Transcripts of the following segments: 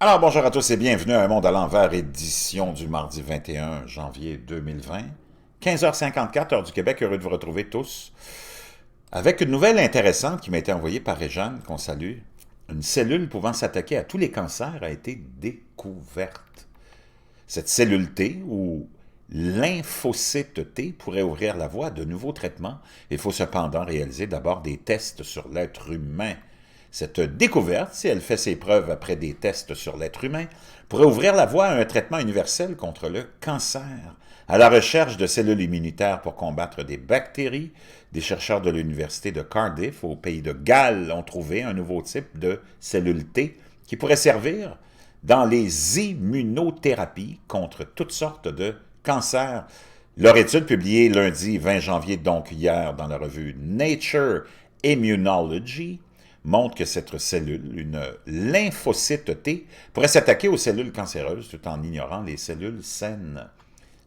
Alors, bonjour à tous et bienvenue à Un Monde à l'envers, édition du mardi 21 janvier 2020. 15h54, heure du Québec, heureux de vous retrouver tous. Avec une nouvelle intéressante qui m'a été envoyée par Réjeanne, qu'on salue. Une cellule pouvant s'attaquer à tous les cancers a été découverte. Cette cellule T, ou lymphocyte T, pourrait ouvrir la voie à de nouveaux traitements. Il faut cependant réaliser d'abord des tests sur l'être humain. Cette découverte, si elle fait ses preuves après des tests sur l'être humain, pourrait ouvrir la voie à un traitement universel contre le cancer. À la recherche de cellules immunitaires pour combattre des bactéries, des chercheurs de l'Université de Cardiff, au pays de Galles, ont trouvé un nouveau type de cellule T qui pourrait servir dans les immunothérapies contre toutes sortes de cancers. Leur étude, publiée lundi 20 janvier, donc hier, dans la revue Nature Immunology, montre que cette cellule, une lymphocyte T, pourrait s'attaquer aux cellules cancéreuses tout en ignorant les cellules saines.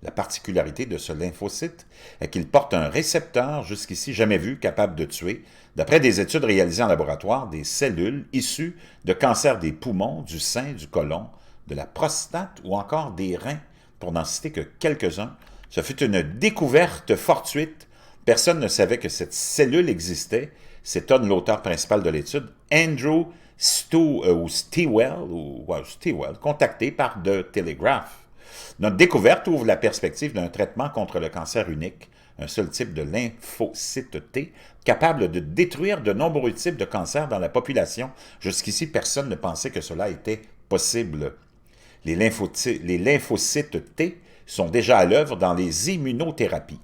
La particularité de ce lymphocyte est qu'il porte un récepteur jusqu'ici jamais vu capable de tuer, d'après des études réalisées en laboratoire, des cellules issues de cancers des poumons, du sein, du côlon, de la prostate ou encore des reins, pour n'en citer que quelques-uns. Ce fut une découverte fortuite. Personne ne savait que cette cellule existait, s'étonne l'auteur principal de l'étude, Andrew Stewell, contacté par The Telegraph. Notre découverte ouvre la perspective d'un traitement contre le cancer unique, un seul type de lymphocyte T, capable de détruire de nombreux types de cancers dans la population. Jusqu'ici, personne ne pensait que cela était possible. Les lymphocytes T sont déjà à l'œuvre dans les immunothérapies,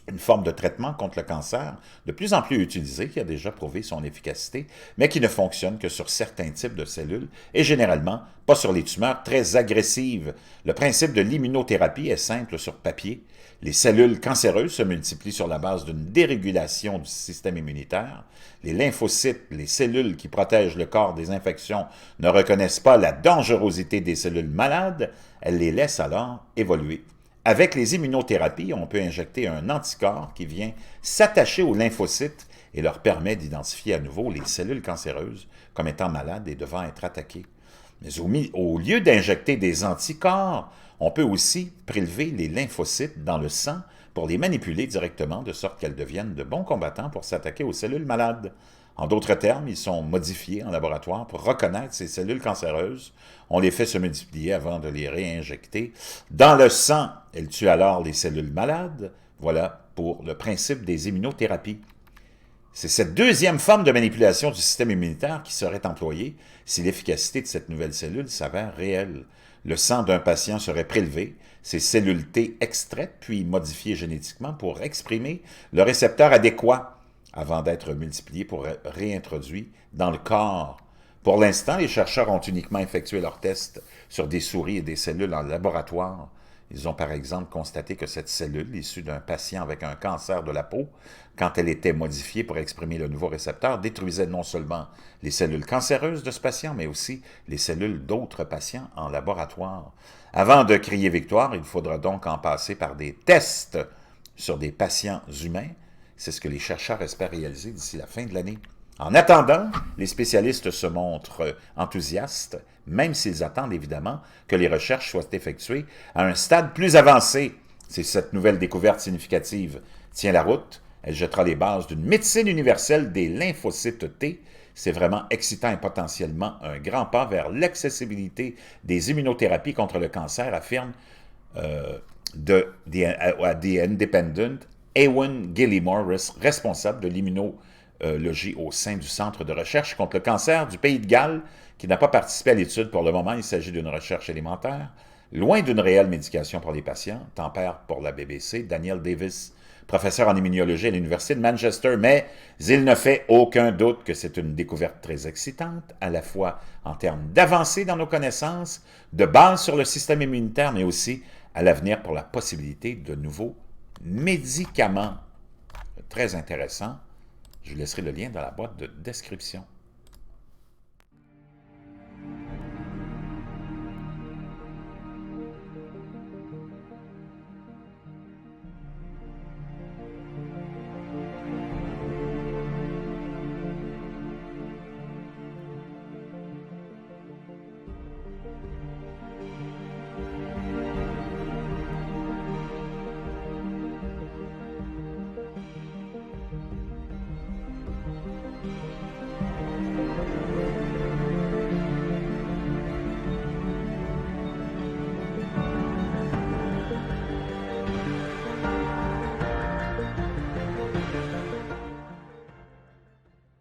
une forme de traitement contre le cancer de plus en plus utilisée, qui a déjà prouvé son efficacité, mais qui ne fonctionne que sur certains types de cellules et généralement pas sur les tumeurs très agressives. Le principe de l'immunothérapie est simple sur papier. Les cellules cancéreuses se multiplient sur la base d'une dérégulation du système immunitaire. Les lymphocytes, les cellules qui protègent le corps des infections, ne reconnaissent pas la dangerosité des cellules malades. Elles les laissent alors évoluer. Avec les immunothérapies, on peut injecter un anticorps qui vient s'attacher aux lymphocytes et leur permet d'identifier à nouveau les cellules cancéreuses comme étant malades et devant être attaquées. Mais au lieu d'injecter des anticorps, on peut aussi prélever les lymphocytes dans le sang pour les manipuler directement de sorte qu'elles deviennent de bons combattants pour s'attaquer aux cellules malades. En d'autres termes, ils sont modifiés en laboratoire pour reconnaître ces cellules cancéreuses. On les fait se multiplier avant de les réinjecter dans le sang. Elles tuent alors les cellules malades. Voilà pour le principe des immunothérapies. C'est cette deuxième forme de manipulation du système immunitaire qui serait employée si l'efficacité de cette nouvelle cellule s'avère réelle. Le sang d'un patient serait prélevé, ces cellules T extraites puis modifiées génétiquement pour exprimer le récepteur adéquat avant d'être multipliés pour réintroduits dans le corps. Pour l'instant, les chercheurs ont uniquement effectué leurs tests sur des souris et des cellules en laboratoire. Ils ont par exemple constaté que cette cellule, issue d'un patient avec un cancer de la peau, quand elle était modifiée pour exprimer le nouveau récepteur, détruisait non seulement les cellules cancéreuses de ce patient, mais aussi les cellules d'autres patients en laboratoire. Avant de crier victoire, il faudra donc en passer par des tests sur des patients humains. C'est ce que les chercheurs espèrent réaliser d'ici la fin de l'année. En attendant, les spécialistes se montrent enthousiastes, même s'ils attendent évidemment que les recherches soient effectuées à un stade plus avancé. Si cette nouvelle découverte significative tient la route, elle jettera les bases d'une médecine universelle des lymphocytes T. C'est vraiment excitant et potentiellement un grand pas vers l'accessibilité des immunothérapies contre le cancer, affirme The Independent Ewan Gillimore, responsable de l'immunologie au sein du Centre de recherche contre le cancer du pays de Galles, qui n'a pas participé à l'étude pour le moment. Il s'agit d'une recherche élémentaire, loin d'une réelle médication pour les patients, tempère pour la BBC Daniel Davis, professeur en immunologie à l'Université de Manchester, mais il ne fait aucun doute que c'est une découverte très excitante, à la fois en termes d'avancée dans nos connaissances, de base sur le système immunitaire, mais aussi à l'avenir pour la possibilité de nouveaux médicaments. Très intéressant. Je vous laisserai le lien dans la boîte de description.